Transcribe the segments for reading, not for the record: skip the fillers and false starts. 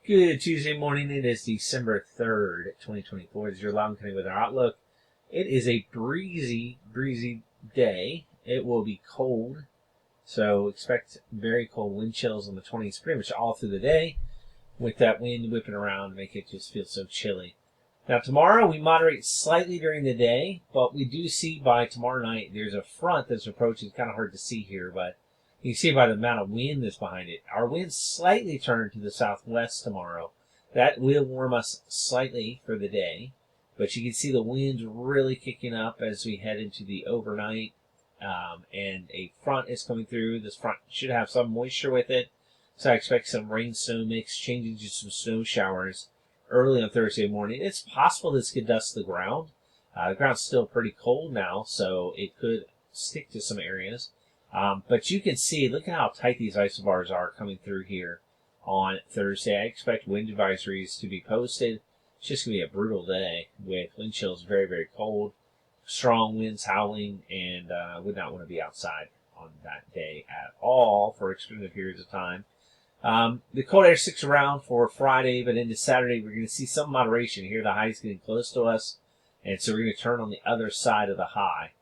Good Tuesday morning. It is December 3rd, 2024. This is your Loudoun County Weather Outlook. It is a breezy day. It will be cold, so expect very cold wind chills on the 20s pretty much all through the day, with that wind whipping around to make it just feel so chilly. Now tomorrow we moderate slightly during the day, but we do see by tomorrow night there's a front that's approaching. It's kind of hard to see here, but you can see by the amount of wind that's behind it. Our winds slightly turn to the southwest tomorrow. That will warm us slightly for the day, but you can see the winds really kicking up as we head into the overnight, and a front is coming through. This front should have some moisture with it, so I expect some rain-snow mix changing to some snow showers early on Thursday morning. It's possible this could dust the ground. The ground's still pretty cold now, so it could stick to some areas. But you can see, look at how tight these isobars are coming through here on Thursday. I expect wind advisories to be posted. It's just going to be a brutal day with wind chills very, very cold, strong winds howling, and would not want to be outside on that day at all for extended periods of time. The cold air sticks around for Friday, but into Saturday we're going to see some moderation. Here the high is getting close to us, and so we're going to turn on the other side of the high.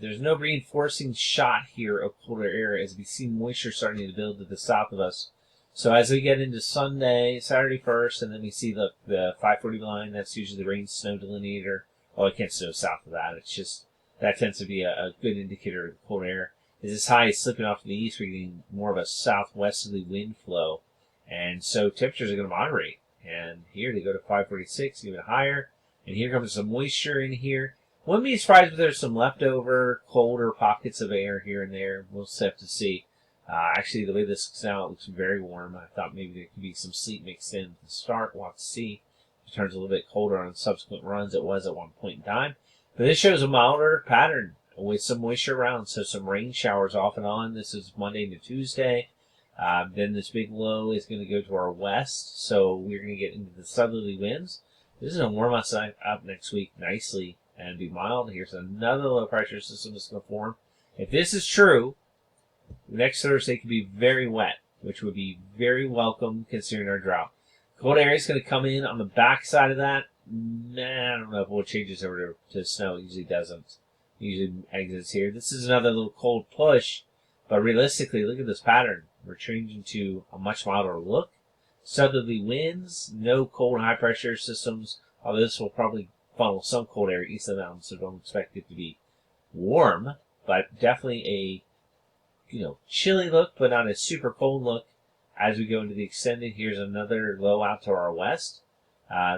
There's no reinforcing shot here of colder air as we see moisture starting to build to the south of us. So as we get into Saturday first, and then we see the 540 line, that's usually the rain-snow delineator. Oh, it can't snow south of that. It's just, that tends to be a good indicator of the cold air. As this high is slipping off to the east, we're getting more of a southwesterly wind flow. And so temperatures are going to moderate. And here they go to 546, even higher. And here comes some moisture in here. Wouldn't be surprised if there's some leftover colder pockets of air here and there. We'll just have to see. Actually, the way this looks now, it looks very warm. I thought maybe there could be some sleet mixed in to start. We'll have to see. It turns a little bit colder on subsequent runs. It was at one point in time. But this shows a milder pattern with some moisture around. So some rain showers off and on. This is Monday to Tuesday. Then this big low is going to go to our west. So we're going to get into the southerly winds. This is going to warm us up next week nicely and be mild. Here's another low pressure system that's going to form. If this is true, next Thursday could be very wet, which would be very welcome considering our drought. Cold air is going to come in on the back side of that. I don't know if it changes over to snow. It usually doesn't. It usually exits here. This is another little cold push, but realistically, look at this pattern. We're changing to a much milder look. Southerly winds, no cold high pressure systems, although this will probably funnel some cold air east of the mountains, so don't expect it to be warm, but definitely a chilly look, but not a super cold look as we go into the extended. Here's another low out to our west.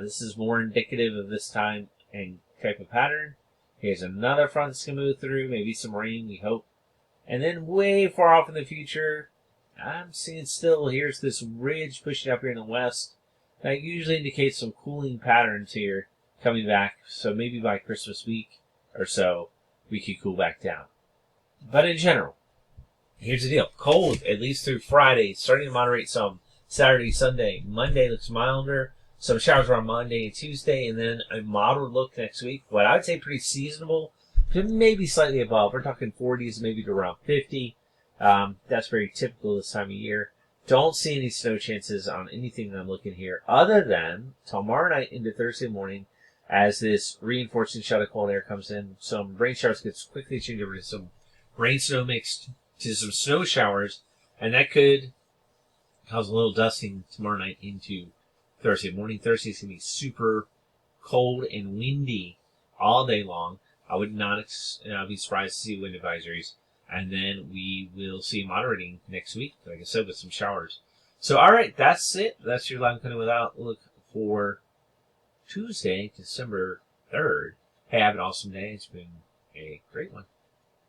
This is more indicative of this time and type of pattern. Here's another front that's going to move through, maybe some rain, we hope. And then way far off in the future, I'm seeing still, here's this ridge pushing up here in the west. That usually indicates some cooling patterns here coming back, so maybe by Christmas week or so, we could cool back down. But in general, here's the deal. Cold, at least through Friday, starting to moderate some Saturday, Sunday. Monday looks milder. Some showers around Monday and Tuesday, and then a moderate look next week. What I would say pretty seasonable, maybe slightly above. We're talking 40s, maybe to around 50. That's very typical this time of year. Don't see any snow chances on anything that I'm looking here, other than tomorrow night into Thursday morning, as this reinforcing shot of cold air comes in. Some rain showers could quickly change over to some rain-snow mixed to some snow showers, and that could cause a little dusting tomorrow night into Thursday morning. Thursday's going to be super cold and windy all day long. I would not be surprised to see wind advisories. And then we will see moderating next week, like I said, with some showers. So, all right, that's it. That's your Loudoun County Weather Outlook for Tuesday, December 3rd. Hey, have an awesome day. It's been a great one.